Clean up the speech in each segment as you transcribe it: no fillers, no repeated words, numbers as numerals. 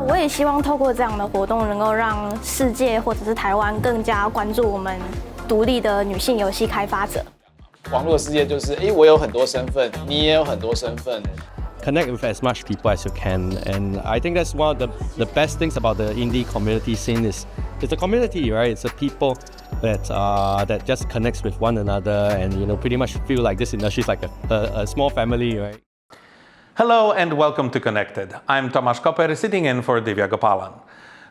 我也希望透过这样的活动，能够让世界或者是台湾更加关注我们独立的女性游戏开发者。网络的世界就是，我有很多身份，你也有很多身份。Connect with as much people as you can, and I think that's one of the best things about the indie community scene is it's a community, right? It's a people that just connects with one another, and pretty much feel like this industry is like a small family, right? Hello and welcome to Connected. I'm Tomasz Koper, sitting in for Divya Gopalan.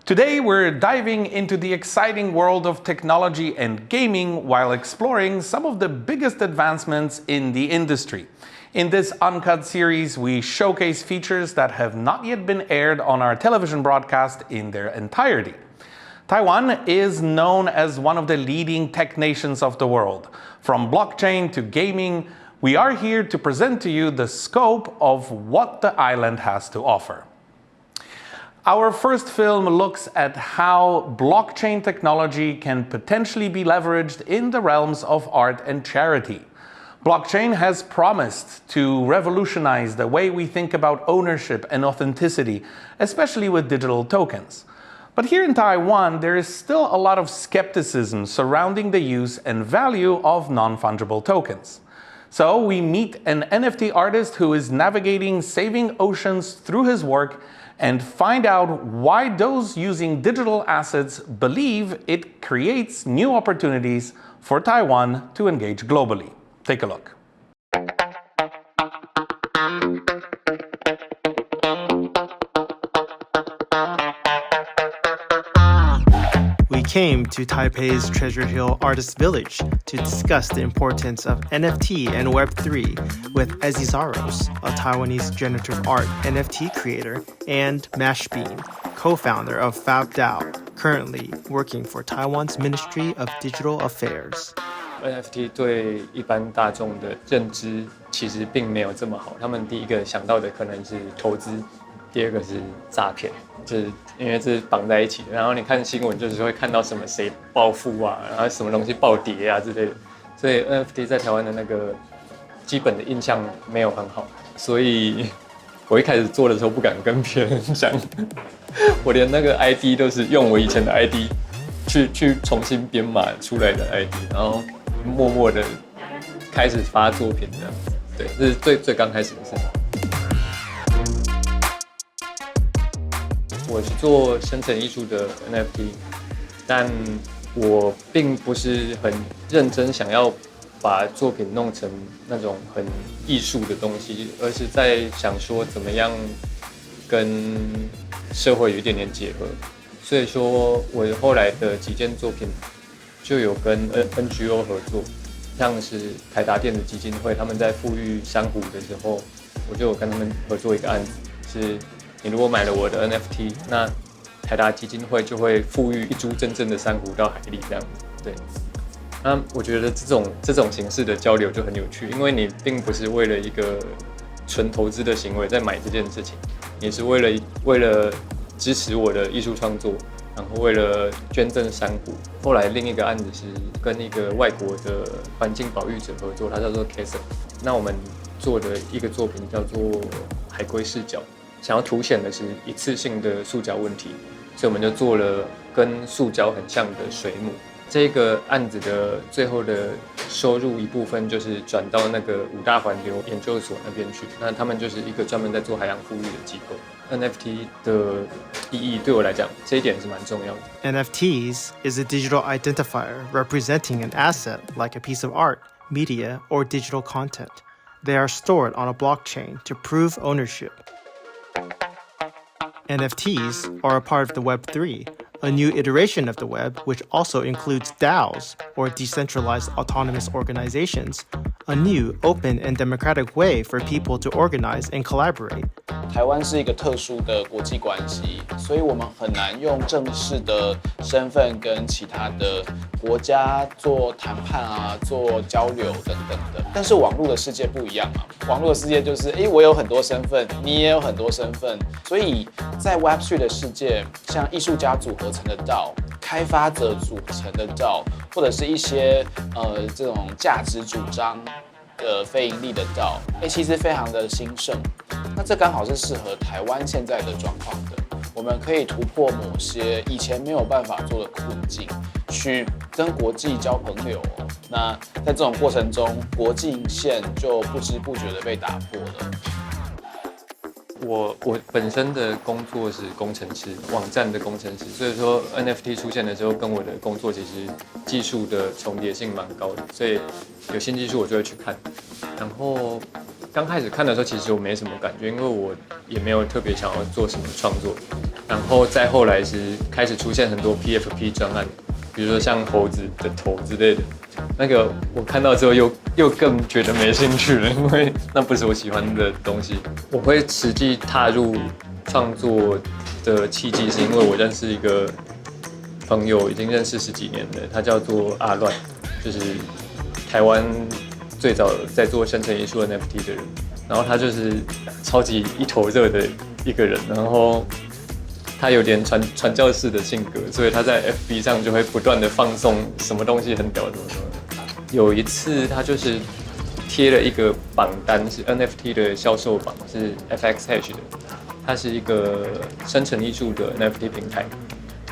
Today we're diving into the exciting world of technology and gaming while exploring some of the biggest advancements in the industry. In this UNCUT series, we showcase features that have not yet been aired on our television broadcast in their entirety. Taiwan is known as one of the leading tech nations of the world. From blockchain to gaming, we are here to present to you the scope of what the island has to offer. Our first film looks at how blockchain technology can potentially be leveraged in the realms of art and charity. Blockchain has promised to revolutionize the way we think about ownership and authenticity, especially with digital tokens. But here in Taiwan, there is still a lot of skepticism surrounding the use and value of non-fungible tokens. So we meet an NFT artist who is navigating saving oceans through his work and find out why those using digital assets believe it creates new opportunities for Taiwan to engage globally. Take a look. We came to Taipei's Treasure Hill Artist Village to discuss the importance of NFT and Web3 with Azizaros, a Taiwanese generative art NFT creator, and Mashbean, co-founder of FabDAO, currently working for Taiwan's Ministry of Digital Affairs. NFT 对一般大众的认知其实并没有这么好，他们第一个想到的可能是投资，第二个是诈骗，就是因为这是绑在一起的。然后你看新闻，就是会看到什么谁暴富啊，然后什么东西暴跌啊之类的，所以 NFT 在台湾的那个基本的印象没有很好，所以我一开始做的时候不敢跟别人讲，我连那个 ID 都是用我以前的 ID 去重新编码出来的 ID， 然后默默的开始发作品这样子，对，这是最刚开始的事情。我是做生成艺术的 NFT， 但我并不是很认真想要把作品弄成那种很艺术的东西，而是在想说怎么样跟社会有一点点结合。所以说我后来的几件作品就有跟 NGO 合作，像是台达电子基金会，他们在富裕珊瑚的时候，我就有跟他们合作一个案子，是你如果买了我的 NFT， 那台达基金会就会富裕一株真正的珊瑚到海里这样子。对，那我觉得这种形式的交流就很有趣，因为你并不是为了一个纯投资的行为在买这件事情，也是为了支持我的艺术创作，然后为了捐赠珊瑚。后来另一个案子是跟一个外国的环境保育者合作，他叫做 Kesa。那我们做的一个作品叫做海龟视角，想要凸显的是一次性的塑胶问题，所以我们就做了跟塑胶很像的水母。这个案子的最后的收入一部分就是转到那个五大环流研究所那边去，那他们就是一个专门在做海洋富裕的机构。NFT 的意义对我来讲，这一点是蛮重要的。NFTs is a digital identifier representing an asset like a piece of art, media, or digital content. They are stored on a blockchain to prove ownership. NFTs are a part of the Web3, a new iteration of the web which also includes DAOs, or decentralized autonomous organizations, a new, open, and democratic way for people to organize and collaborate. 台湾是一个特殊的国际关系，所以我们很难用正式的身份跟其他的国家做谈判啊、做交流等等的。但是网络的世界不一样嘛，网络的世界就是，我有很多身份，你也有很多身份，所以在 Web3 的世界，像艺术家组合成的 DAO， 开发者组成的 DAO， 或者是一些这种价值主张的非盈利的DAO，其实非常的兴盛。那这刚好是适合台湾现在的状况的。我们可以突破某些以前没有办法做的困境，去跟国际交朋友。那在这种过程中，国境线就不知不觉的被打破了。我本身的工作是工程师，网站的工程师，所以说 NFT 出现的时候，跟我的工作其实技术的重叠性蛮高的，所以有新技术我就会去看。然后刚开始看的时候，其实我没什么感觉，因为我也没有特别想要做什么创作。然后再后来是开始出现很多 PFP 专案，比如说像猴子的头之类的，那个我看到之后又更觉得没兴趣了，因为那不是我喜欢的东西。我会实际踏入创作的契机，是因为我认识一个朋友，已经认识10几年了，他叫做阿乱，就是台湾最早在做生成艺术 NFT 的人，然后他就是超级一头热的一个人，然后他有点传教士的性格，所以他在 FB 上就会不断的放送什么东西很屌什么什么的。有一次他就是贴了一个榜单，是 NFT 的销售榜，是 FXH 的，它是一个生成艺术的 NFT 平台，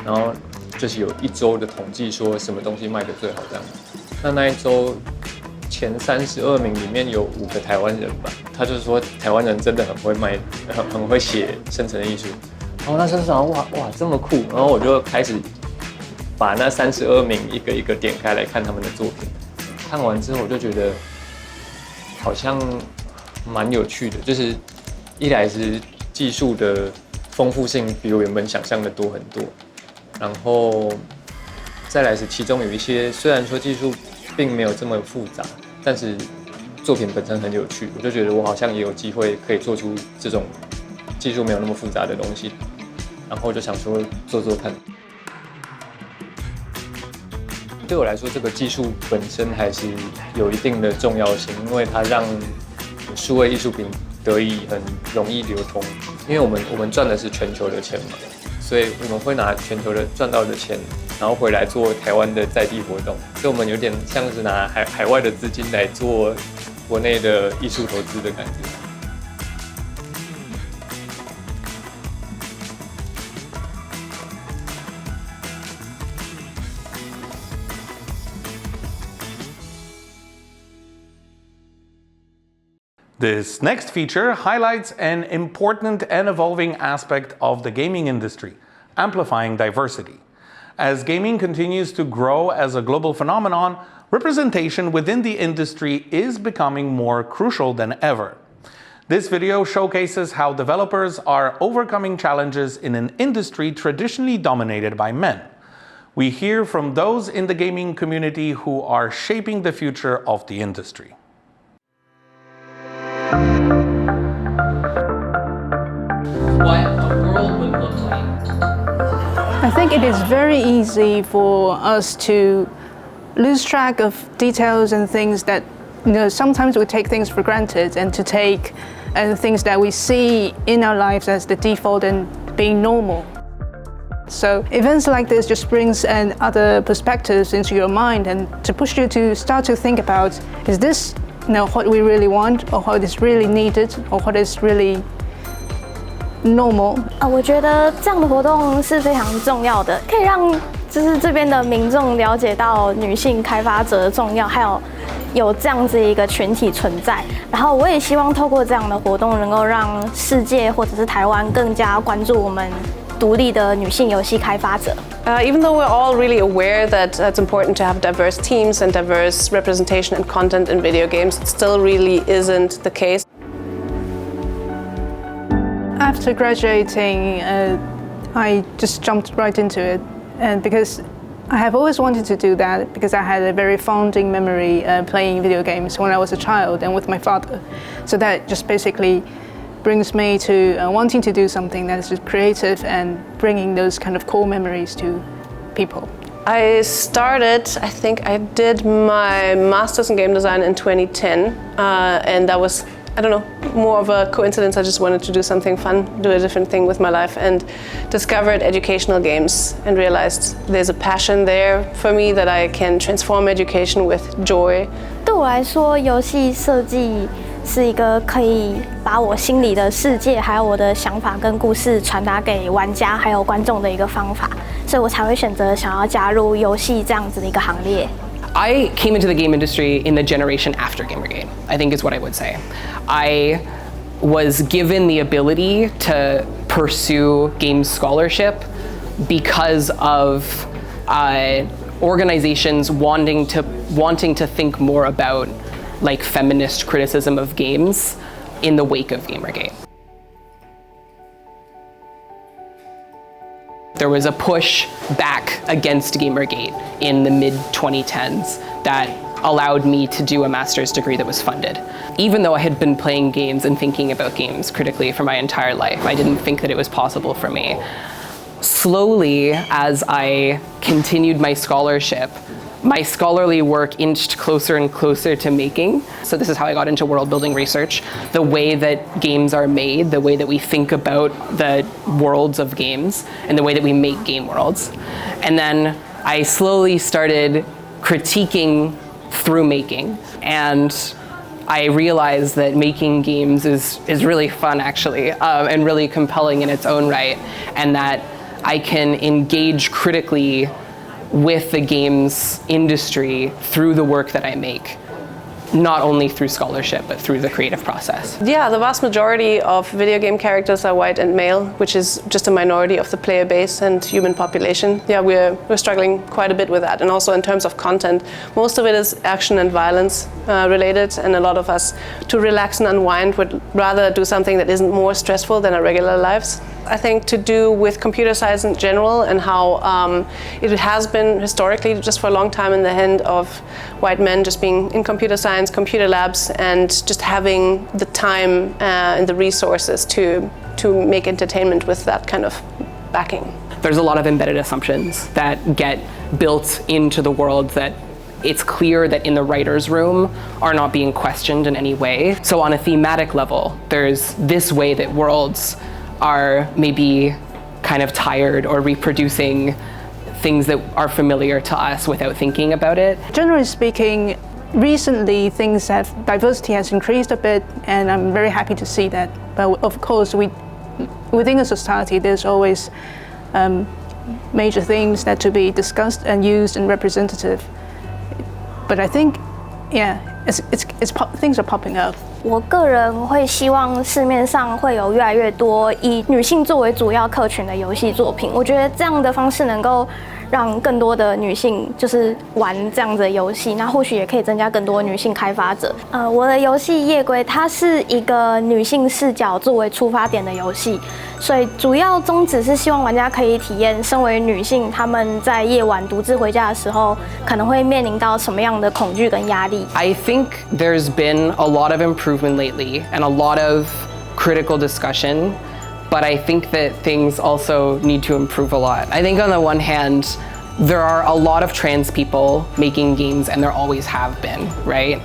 然后就是有1周的统计说什么东西卖得最好这样。那一周前32名里面有5个台湾人吧，他就是说台湾人真的很会卖，很会写生成艺术。然后那时候想哇这么酷，然后我就开始把那32名一个一个点开来看他们的作品。看完之后我就觉得好像蛮有趣的，就是一来是技术的丰富性比我原本想象的多很多，然后再来是其中有一些虽然说技术并没有这么复杂，但是作品本身很有趣，我就觉得我好像也有机会可以做出这种技术没有那么复杂的东西，然后就想说做做看。对我来说，这个技术本身还是有一定的重要性，因为它让数位艺术品得以很容易流通。因为我们赚的是全球的钱嘛，所以我们会拿全球的赚到的钱，然后回来做台湾的在地活动，所以我们有点像是拿海外的资金来做国内的艺术投资的感觉。This next feature highlights an important and evolving aspect of the gaming industry, amplifying diversity. As gaming continues to grow as a global phenomenon, representation within the industry is becoming more crucial than ever. This video showcases how developers are overcoming challenges in an industry traditionally dominated by men. We hear from those in the gaming community who are shaping the future of the industry. What a world would look like. I think it is very easy for us to lose track of details and things that, sometimes we take things for granted, and to take things that we see in our lives as the default and being normal. So events like this just brings other perspectives into your mind and to push you to start to think about, is this what we really want, or what is really needed, or what is really normal? 我觉得这样的活动是非常重要的，可以让就是这边的民众了解到女性开发者的重要，还有这样子一个群体存在。然后我也希望透过这样的活动，能够让世界或者是台湾更加关注我们独立的女性游戏开发者。Even though we're all really aware that it's important to have diverse teams and diverse representation and content in video games, it still really isn't the case. After graduating, I just jumped right into it, and because I have always wanted to do that, because I had a very fonding memory playing video games when I was a child and with my father. So that just basically brings me to wanting to do something that is just creative and bringing those kind of core memories to people. I think I did my master's in game design in 2010, and that was, I don't know, more of a coincidence. I just wanted to do something fun, do a different thing with my life, and discovered educational games and realized there's a passion there for me that I can transform education with joy. 对我来说，游戏设计是一个可以把我心里的世界，还有我的想法跟故事传达给玩家还有观众的一个方法，所以我才会选择想要加入游戏这样子的一个行列。I came into the game industry in the generation after Gamergate, I think is what I would say. I was given the ability to pursue game scholarship because of organizations wanting to think more about like feminist criticism of games in the wake of Gamergate. There was a push back against Gamergate in the mid-2010s that allowed me to do a master's degree that was funded. Even though I had been playing games and thinking about games critically for my entire life, I didn't think that it was possible for me. Slowly, as I continued my scholarship, my scholarly work inched closer and closer to making. So this is how I got into world building research. The way that games are made, the way that we think about the worlds of games, and the way that we make game worlds. And then I slowly started critiquing through making. And I realized that making games is really fun actually, and really compelling in its own right. And that I can engage critically with the games industry through the work that I make, not only through scholarship, but through the creative process. Yeah, the vast majority of video game characters are white and male, which is just a minority of the player base and human population. Yeah, we're struggling quite a bit with that. And also in terms of content, most of it is action and violence related, and a lot of us, to relax and unwind, would rather do something that isn't more stressful than our regular lives. I think to do with computer science in general, and how it has been historically just for a long time in the hand of white men, just being in computer science, computer labs, and just having the time and the resources to make entertainment with that kind of backing. There's a lot of embedded assumptions that get built into the world that it's clear that in the writer's room are not being questioned in any way. So on a thematic level, there's this way that worlds are maybe kind of tired or reproducing things that are familiar to us without thinking about it. Generally speaking, recently diversity has increased a bit, and I'm very happy to see that. But of course, within a society, there's always major themes that to be discussed and used and representative. But I think, yeah, things are popping up. 我个人会希望市面上会有越来越多以女性作为主要客群的游戏作品。我觉得这样的方式能够让更多的女性就是玩这样子的游戏，那或许也可以增加更多女性开发者。我的游戏夜归它是一个女性视角作为出发点的游戏，所以主要宗旨是希望玩家可以体验身为女性她们在夜晚独自回家的时候可能会面临到什么样的恐惧跟压力。I think there's been a lot of improvement lately and a lot of critical discussion. But I think that things also need to improve a lot. I think on the one hand, there are a lot of trans people making games, and there always have been, right?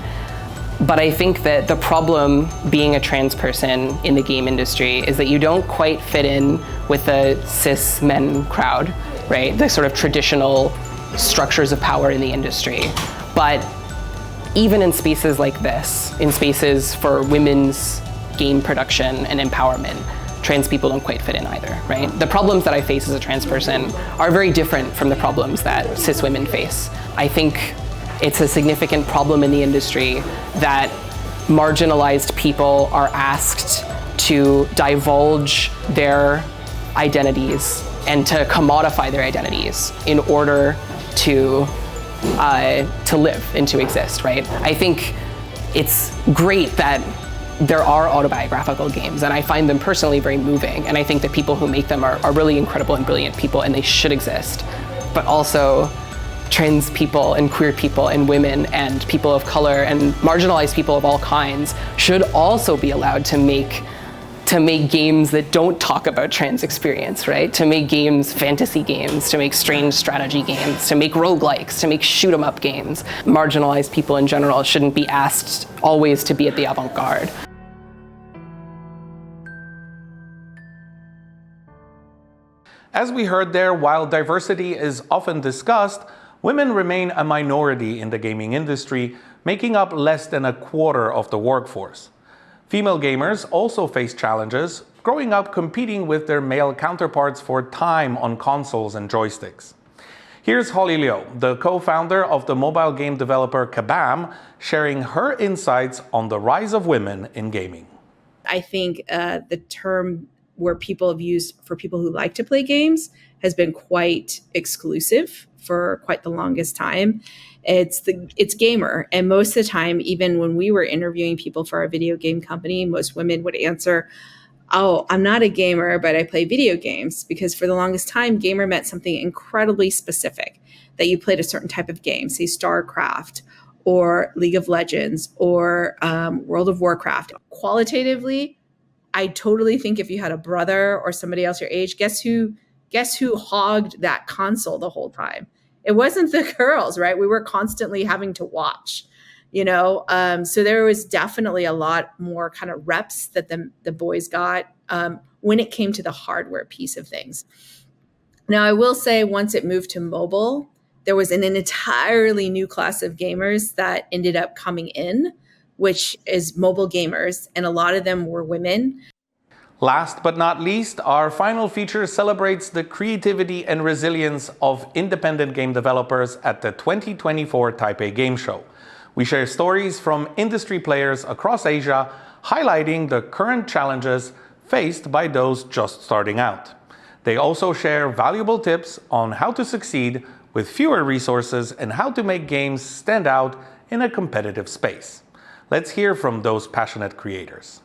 But I think that the problem being a trans person in the game industry is that you don't quite fit in with the cis men crowd, right? The sort of traditional structures of power in the industry. But even in spaces like this, in spaces for women's game production and empowerment, trans people don't quite fit in either, right? The problems that I face as a trans person are very different from the problems that cis women face. I think it's a significant problem in the industry that marginalized people are asked to divulge their identities and to commodify their identities in order to live and to exist, right? I think it's great that there are autobiographical games, and I find them personally very moving, and I think that people who make them are really incredible and brilliant people, and they should exist. But also, trans people and queer people and women and people of color and marginalized people of all kinds should also be allowed to make games that don't talk about trans experience, right? To make games, fantasy games, to make strange strategy games, to make roguelikes, to make shoot 'em up games. Marginalized people in general shouldn't be asked always to be at the avant-garde. As we heard there, while diversity is often discussed, women remain a minority in the gaming industry, making up less than a quarter of the workforce. Female gamers also face challenges, growing up competing with their male counterparts for time on consoles and joysticks. Here's Holly Liu, the co-founder of the mobile game developer Kabam, sharing her insights on the rise of women in gaming. I think the term where people have used for people who like to play games has been quite exclusive for quite the longest time. It's gamer. And most of the time, even when we were interviewing people for our video game company, most women would answer, oh, I'm not a gamer, but I play video games. Because for the longest time, gamer meant something incredibly specific, that you played a certain type of game, say StarCraft or League of Legends or World of Warcraft. Qualitatively, I totally think if you had a brother or somebody else your age, guess who hogged that console the whole time? It wasn't the girls, right? We were constantly having to watch, so there was definitely a lot more kind of reps that the boys got when it came to the hardware piece of things. Now, I will say once it moved to mobile, there was an entirely new class of gamers that ended up coming in, which is mobile gamers, and a lot of them were women. Last but not least, our final feature celebrates the creativity and resilience of independent game developers at the 2024 Taipei Game Show. We share stories from industry players across Asia, highlighting the current challenges faced by those just starting out. They also share valuable tips on how to succeed with fewer resources and how to make games stand out in a competitive space. Let's hear from those passionate creators.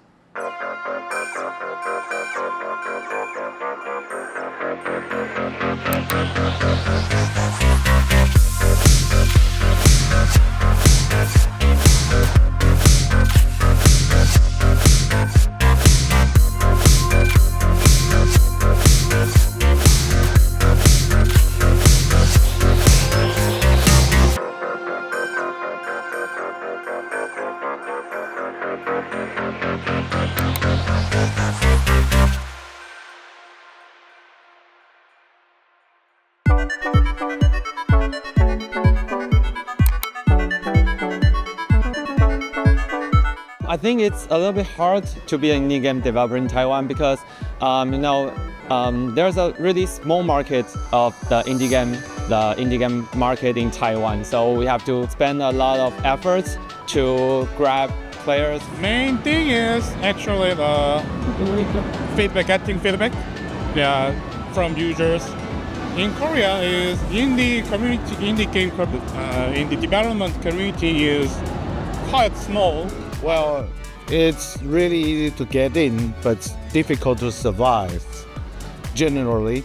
I think it's a little bit hard to be an indie game developer in Taiwan because, there's a really small market of the indie game market in Taiwan. So we have to spend a lot of efforts to grab players. Main thing is actually the getting feedback, from users. In Korea, is indie development community is quite small. Well, it's really easy to get in, but difficult to survive. Generally,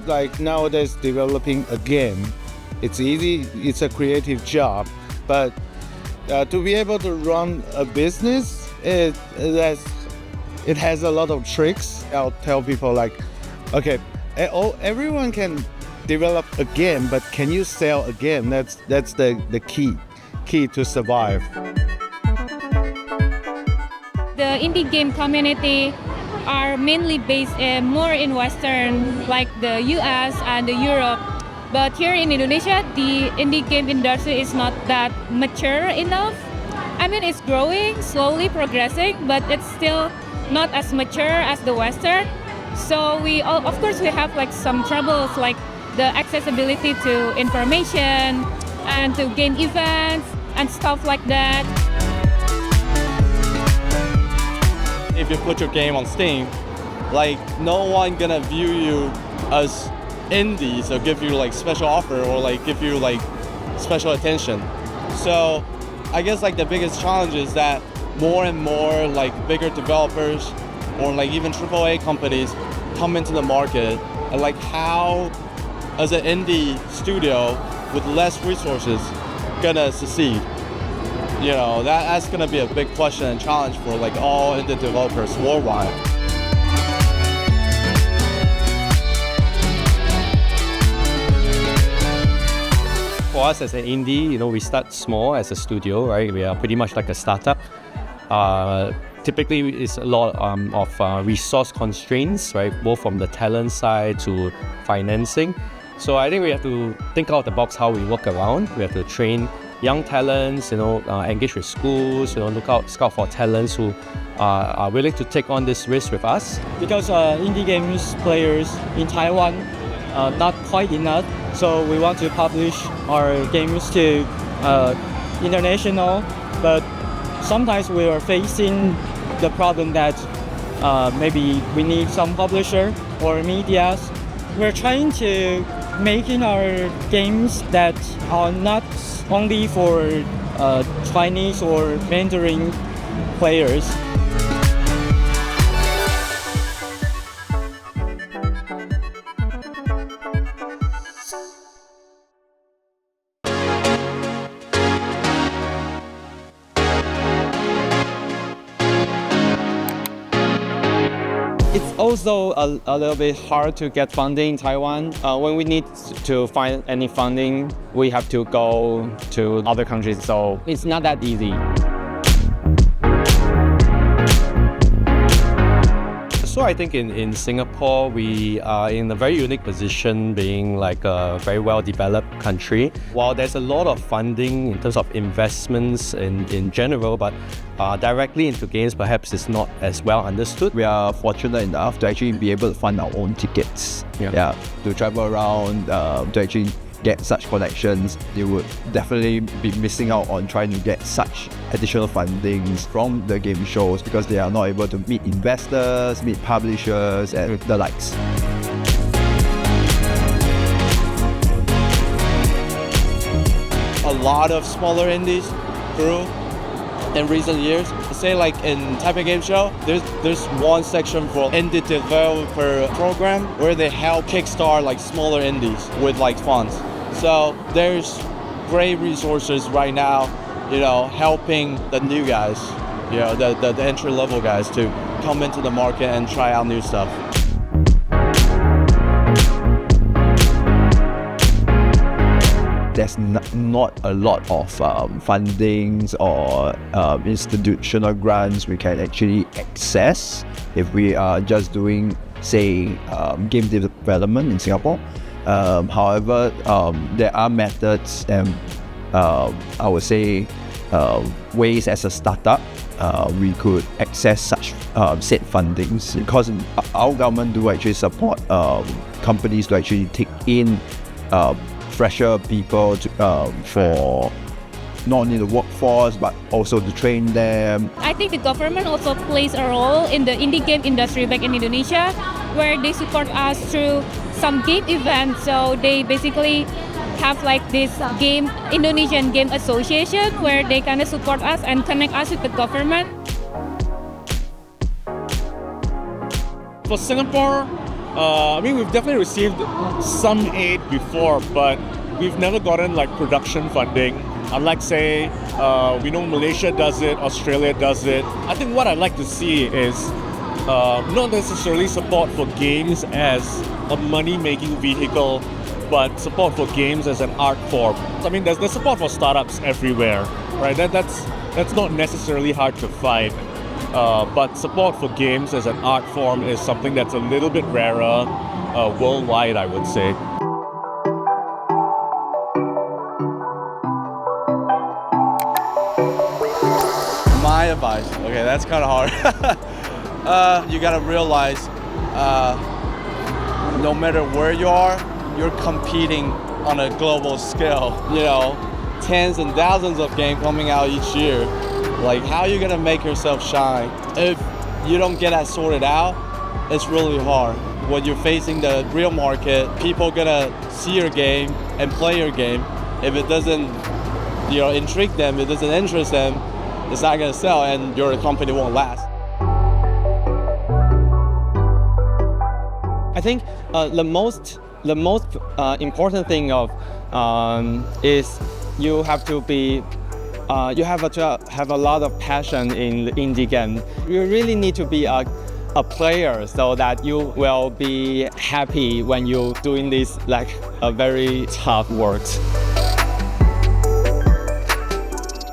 like nowadays developing a game, it's easy, it's a creative job, but to be able to run a business, it has a lot of tricks. I'll tell people like, okay, everyone can develop a game, but can you sell a game? That's the key to survive. The indie game community are mainly based more in Western, like the US and the Europe. But here in Indonesia, the indie game industry is not that mature enough. I mean, it's growing, slowly progressing, but it's still not as mature as the Western. So of course, we have like some troubles, like the accessibility to information and to game events and stuff like that. If you put your game on Steam, like no one gonna view you as indie, so give you like special offer or like give you like special attention. So I guess like the biggest challenge is that more and more like bigger developers or like even AAA companies come into the market, and like how as an indie studio with less resources gonna succeed. That's gonna be a big question and challenge for like all indie developers worldwide. For us as an indie, we start small as a studio, right? We are pretty much like a startup. Typically, it's a lot of resource constraints, right? Both from the talent side to financing. So I think we have to think out the box how we work around. We have to train young talents, engage with schools, scout for talents who are willing to take on this risk with us. Because indie games players in Taiwan not quite enough, so we want to publish our games to international, but sometimes we are facing the problem that maybe we need some publisher or medias. We're trying to making our games that are not only for Chinese or Mandarin players. It's also a little bit hard to get funding in Taiwan. When we need to find any funding, we have to go to other countries, so it's not that easy. So I think in Singapore, we are in a very unique position, being like a very well-developed country. While there's a lot of funding in terms of investments in general, but directly into games perhaps is not as well understood. We are fortunate enough to actually be able to fund our own tickets. To travel around, to actually get such connections. You would definitely be missing out on trying to get such additional fundings from the game shows because they are not able to meet investors, meet publishers, and the likes. A lot of smaller indies grew in recent years. Say like in Taipei Game Show, there's one section for indie developer program where they help kickstart like smaller indies with like funds. So there's great resources right now, helping the new guys, the entry-level guys to come into the market and try out new stuff. There's not a lot of fundings or institutional grants we can actually access if we are just doing, say, game development in Singapore. However, there are methods and I would say ways as a startup we could access such said fundings, because our government do actually support companies to actually take in fresher people for not only the workforce but also to train them. I think the government also plays a role in the indie game industry back in Indonesia, where they support us through some game events. So they basically have like this Indonesian Game Association where they kind of support us and connect us with the government. For Singapore, we've definitely received some aid before, but we've never gotten like production funding. Unlike say, we know Malaysia does it, Australia does it. I think what I'd like to see is not necessarily support for games as a money-making vehicle, but support for games as an art form. I mean, there's support for startups everywhere, right? That's not necessarily hard to find. But support for games as an art form is something that's a little bit rarer worldwide, I would say. My advice, okay, that's kind of hard. You gotta realize, no matter where you are, you're competing on a global scale. Tens and thousands of games coming out each year. Like, how are you gonna make yourself shine? If you don't get that sorted out, it's really hard. When you're facing the real market, people gonna see your game and play your game. If it doesn't, intrigue them, it doesn't interest them, it's not gonna sell, and your company won't last. I think the most important thing is you have to be. You have to have a lot of passion in the indie game. You really need to be a player so that you will be happy when you're doing this very tough work.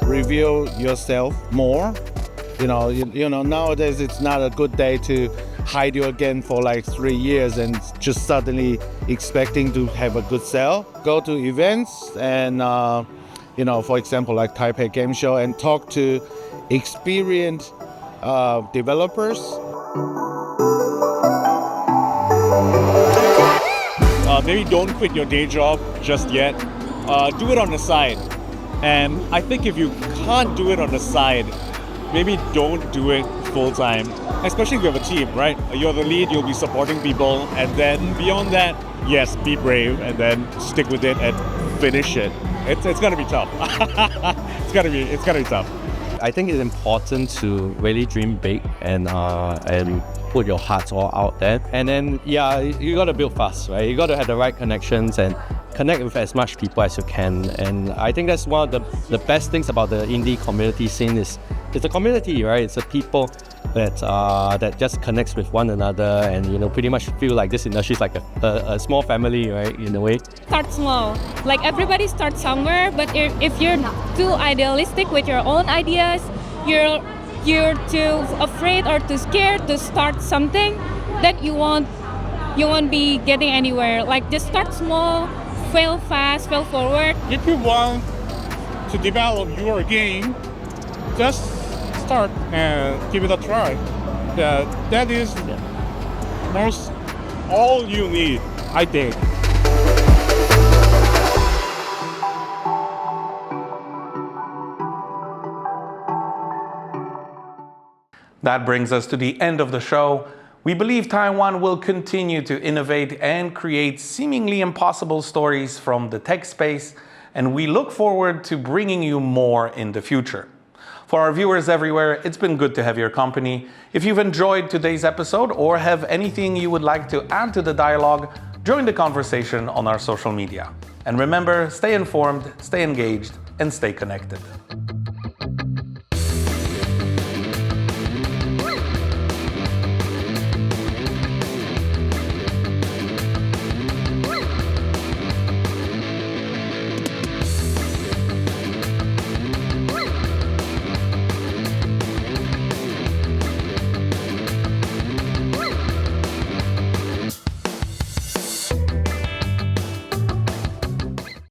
Reveal yourself more. Nowadays it's not a good day to hide your game for like 3 years and just suddenly expecting to have a good sale. Go to events and for example, like Taipei Game Show and talk to experienced developers. Maybe don't quit your day job just yet. Do it on the side. And I think if you can't do it on the side, maybe don't do it full time. Especially if you have a team, right? You're the lead, you'll be supporting people. And then beyond that, yes, be brave and then stick with it and finish it. It's gonna be tough. It's gonna be tough. I think it's important to really dream big and put your hearts all out there. And then, you gotta build fast, right? You gotta have the right connections and connect with as much people as you can. And I think that's one of the best things about the indie community scene is it's a community, right? It's a people that just connects with one another and pretty much feel like this industry is like a small family, right, in a way. Start small. Like everybody starts somewhere, but if you're too idealistic with your own ideas, you're too afraid or too scared to start something, that you won't be getting anywhere. Like just start small, fail fast, fail forward. If you want to develop your game, just start and give it a try. That is all you need, I think. That brings us to the end of the show. We believe Taiwan will continue to innovate and create seemingly impossible stories from the tech space, and we look forward to bringing you more in the future. For our viewers everywhere, it's been good to have your company. If you've enjoyed today's episode or have anything you would like to add to the dialogue, join the conversation on our social media. And remember, stay informed, stay engaged, and stay connected.